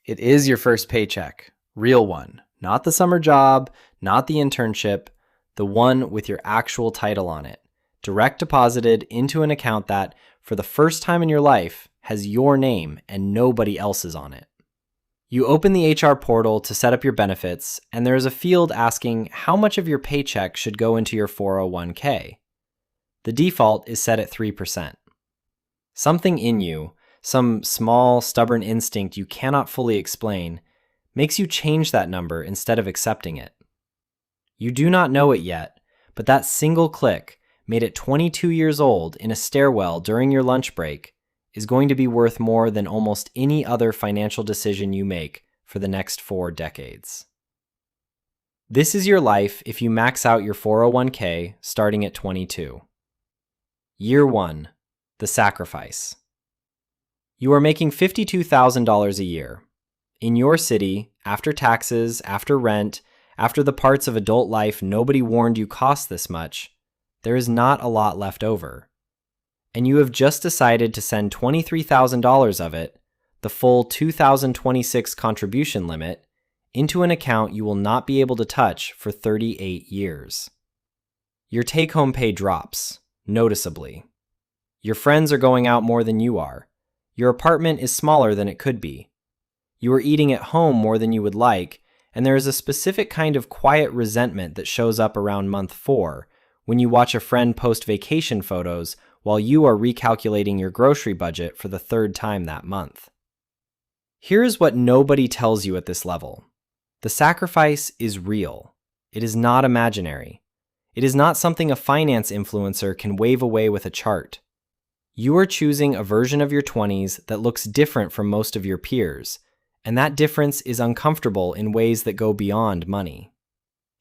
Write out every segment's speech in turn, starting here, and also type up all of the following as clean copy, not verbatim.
It is your first paycheck, real one, not the summer job, not the internship, the one with your actual title on it, direct deposited into an account that, for the first time in your life, has your name and nobody else's on it. You open the HR portal to set up your benefits, and there is a field asking how much of your paycheck should go into your 401k. The default is set at 3%. Something in you, some small, stubborn instinct you cannot fully explain, makes you change that number instead of accepting it. You do not know it yet, but that single click, made at 22 years old in a stairwell during your lunch break, is going to be worth more than almost any other financial decision you make for the next 4 decades. This is your life if you max out your 401k starting at 22. Year 1. The sacrifice. You are making $52,000 a year. In your city, after taxes, after rent, after the parts of adult life nobody warned you cost this much, there is not a lot left over. And you have just decided to send $23,000 of it, the full 2026 contribution limit, into an account you will not be able to touch for 38 years. Your take-home pay drops, noticeably. Your friends are going out more than you are. Your apartment is smaller than it could be. You are eating at home more than you would like, and there is a specific kind of quiet resentment that shows up around month 4 when you watch a friend post vacation photos while you are recalculating your grocery budget for the 3rd time that month. Here is what nobody tells you at this level. The sacrifice is real. It is not imaginary. It is not something a finance influencer can wave away with a chart. You are choosing a version of your 20s that looks different from most of your peers, and that difference is uncomfortable in ways that go beyond money.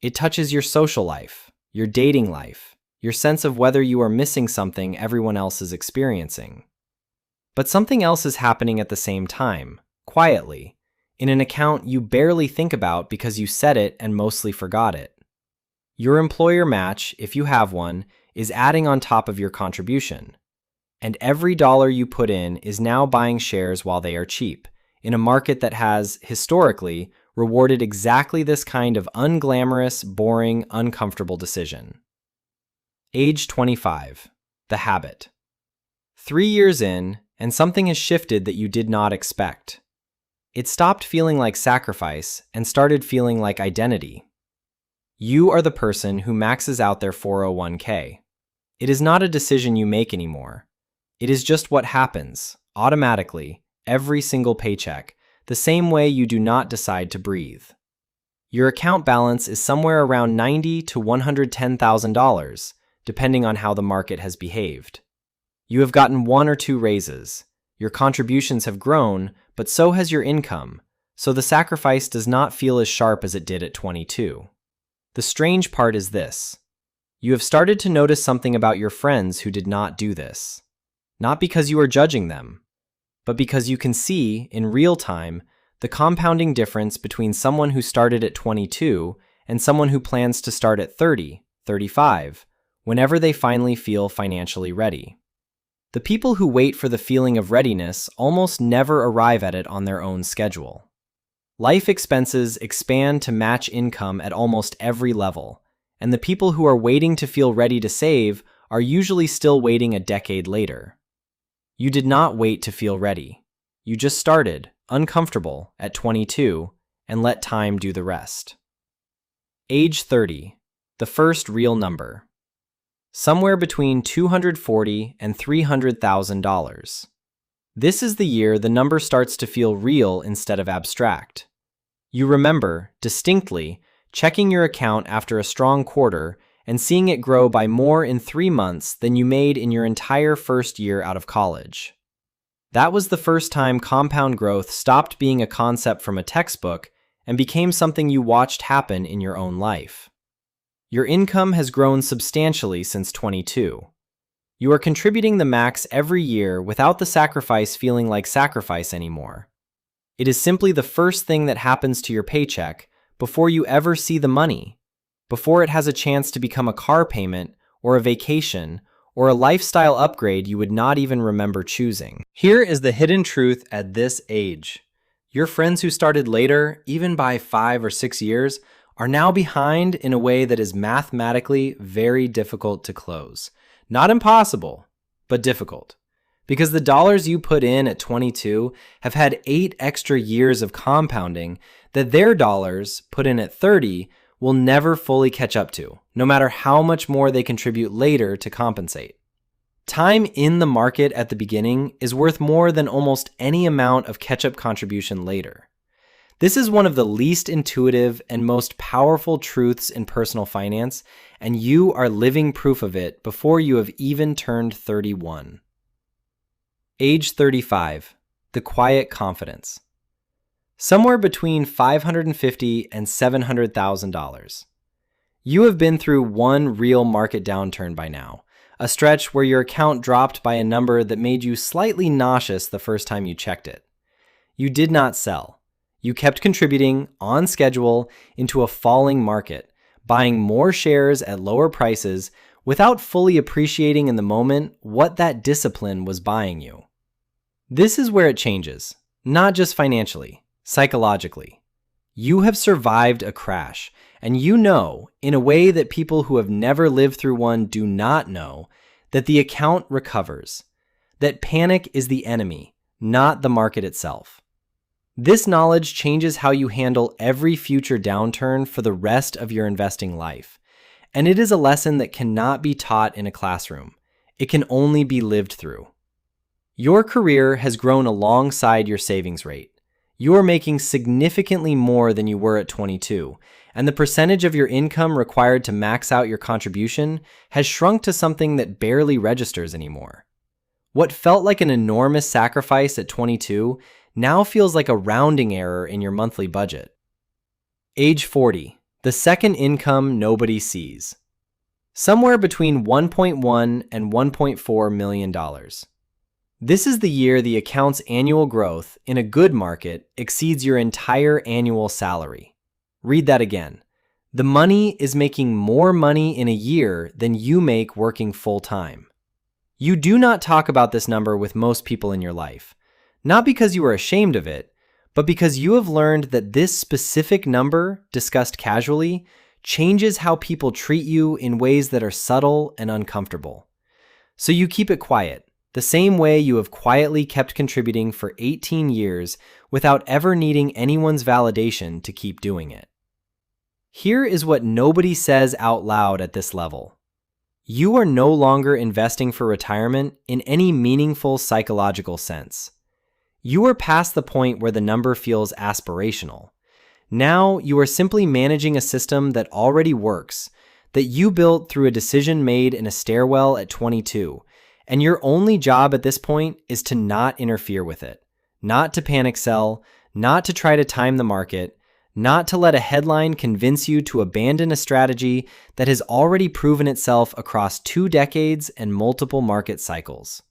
It touches your social life, your dating life, your sense of whether you are missing something everyone else is experiencing. But something else is happening at the same time, quietly, in an account you barely think about because you set it and mostly forgot it. Your employer match, if you have one, is adding on top of your contribution. And every dollar you put in is now buying shares while they are cheap, in a market that has, historically, rewarded exactly this kind of unglamorous, boring, uncomfortable decision. Age 25. The habit. 3 years in, and something has shifted that you did not expect. It stopped feeling like sacrifice and started feeling like identity. You are the person who maxes out their 401k. It is not a decision you make anymore. It is just what happens, automatically, every single paycheck, the same way you do not decide to breathe. Your account balance is somewhere around $90,000 to $110,000, depending on how the market has behaved. You have gotten 1 or 2 raises. Your contributions have grown, but so has your income, so the sacrifice does not feel as sharp as it did at 22. The strange part is this. You have started to notice something about your friends who did not do this. Not because you are judging them, but because you can see, in real time, the compounding difference between someone who started at 22 and someone who plans to start at 30, 35, whenever they finally feel financially ready. The people who wait for the feeling of readiness almost never arrive at it on their own schedule. Life expenses expand to match income at almost every level, and the people who are waiting to feel ready to save are usually still waiting a decade later. You did not wait to feel ready. You just started, uncomfortable, at 22, and let time do the rest. Age 30, the first real number. Somewhere between $240,000 and $300,000. This is the year the number starts to feel real instead of abstract. You remember, distinctly, checking your account after a strong quarter and seeing it grow by more in 3 months than you made in your entire first year out of college. That was the first time compound growth stopped being a concept from a textbook and became something you watched happen in your own life. Your income has grown substantially since 22. You are contributing the max every year without the sacrifice feeling like sacrifice anymore. It is simply the first thing that happens to your paycheck before you ever see the money, before it has a chance to become a car payment or a vacation or a lifestyle upgrade you would not even remember choosing. Here is the hidden truth at this age. Your friends who started later, even by 5 or 6 years, are now behind in a way that is mathematically very difficult to close. Not impossible, but difficult. Because the dollars you put in at 22 have had 8 extra years of compounding that their dollars put in at 30 will never fully catch up to, no matter how much more they contribute later to compensate. Time in the market at the beginning is worth more than almost any amount of catch-up contribution later. This is one of the least intuitive and most powerful truths in personal finance, and you are living proof of it before you have even turned 31. Age 35, the quiet confidence. Somewhere between $550,000 and $700,000. You have been through one real market downturn by now, a stretch where your account dropped by a number that made you slightly nauseous the first time you checked it. You did not sell. You kept contributing on schedule into a falling market, buying more shares at lower prices without fully appreciating in the moment what that discipline was buying you. This is where it changes, not just financially, psychologically. You have survived a crash, and you know, in a way that people who have never lived through one do not know, that the account recovers, that panic is the enemy, not the market itself. This knowledge changes how you handle every future downturn for the rest of your investing life, and it is a lesson that cannot be taught in a classroom. It can only be lived through. Your career has grown alongside your savings rate. You are making significantly more than you were at 22, and the percentage of your income required to max out your contribution has shrunk to something that barely registers anymore. What felt like an enormous sacrifice at 22 now feels like a rounding error in your monthly budget. Age 40, the second income nobody sees. Somewhere between $1.1 and $1.4 million. This is the year the account's annual growth in a good market exceeds your entire annual salary. Read that again. The money is making more money in a year than you make working full-time. You do not talk about this number with most people in your life, not because you are ashamed of it, but because you have learned that this specific number, discussed casually, changes how people treat you in ways that are subtle and uncomfortable. So you keep it quiet, the same way you have quietly kept contributing for 18 years without ever needing anyone's validation to keep doing it. Here is what nobody says out loud at this level. You are no longer investing for retirement in any meaningful psychological sense. You are past the point where the number feels aspirational. Now you are simply managing a system that already works, that you built through a decision made in a stairwell at 22, and your only job at this point is to not interfere with it, not to panic sell, not to try to time the market, not to let a headline convince you to abandon a strategy that has already proven itself across 2 decades and multiple market cycles.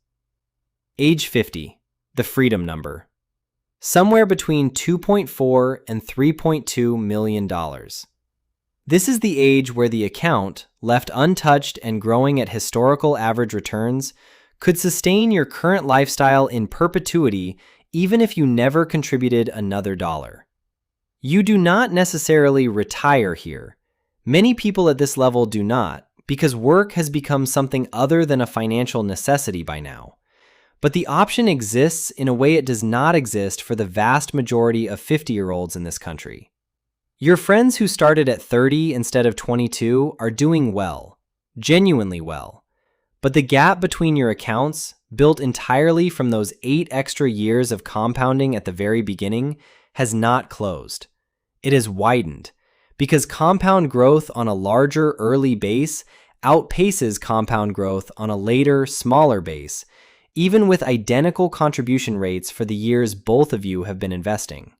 Age 50, the freedom number. Somewhere between $2.4 and $3.2 million. This is the age where the account, left untouched and growing at historical average returns, could sustain your current lifestyle in perpetuity even if you never contributed another dollar. You do not necessarily retire here. Many people at this level do not, because work has become something other than a financial necessity by now. But the option exists in a way it does not exist for the vast majority of 50-year-olds in this country. Your friends who started at 30 instead of 22 are doing well, genuinely well. But the gap between your accounts, built entirely from those 8 extra years of compounding at the very beginning, has not closed. It has widened, because compound growth on a larger early base outpaces compound growth on a later, smaller base, even with identical contribution rates for the years both of you have been investing.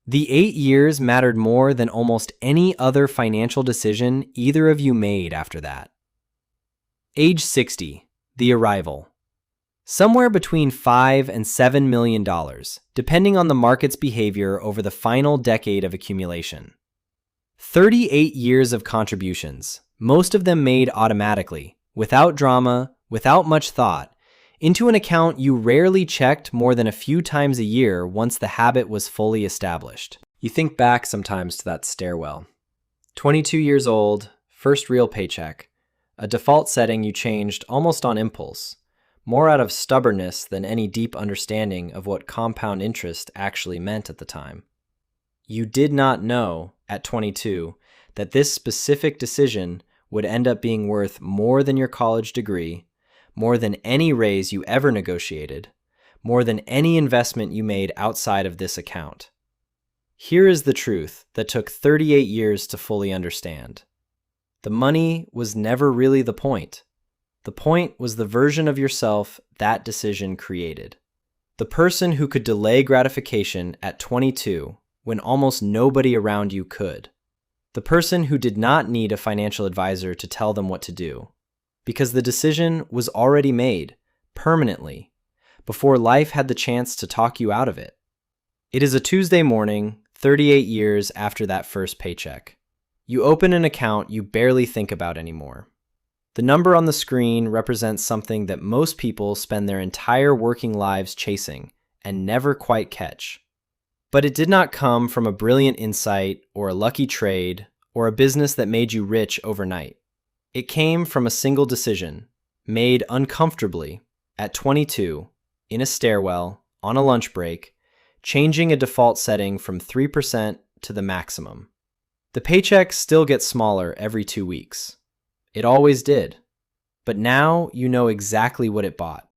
The 8 years mattered more than almost any other financial decision either of you made after that. Age 60, the arrival. Somewhere between $5 and $7 million, depending on the market's behavior over the final decade of accumulation. 38 years of contributions, most of them made automatically, without drama, without much thought, into an account you rarely checked more than a few times a year once the habit was fully established. You think back sometimes to that stairwell. 22 years old, first real paycheck, a default setting you changed almost on impulse, more out of stubbornness than any deep understanding of what compound interest actually meant at the time. You did not know, at 22, that this specific decision would end up being worth more than your college degree, more than any raise you ever negotiated, more than any investment you made outside of this account. Here is the truth that took 38 years to fully understand. The money was never really the point. The point was the version of yourself that decision created. The person who could delay gratification at 22 when almost nobody around you could. The person who did not need a financial advisor to tell them what to do, because the decision was already made, permanently, before life had the chance to talk you out of it. It is a Tuesday morning, 38 years after that first paycheck. You open an account you barely think about anymore. The number on the screen represents something that most people spend their entire working lives chasing and never quite catch. But it did not come from a brilliant insight or a lucky trade or a business that made you rich overnight. It came from a single decision, made uncomfortably, at 22, in a stairwell, on a lunch break, changing a default setting from 3% to the maximum. The paycheck still gets smaller every 2 weeks. It always did. But now you know exactly what it bought.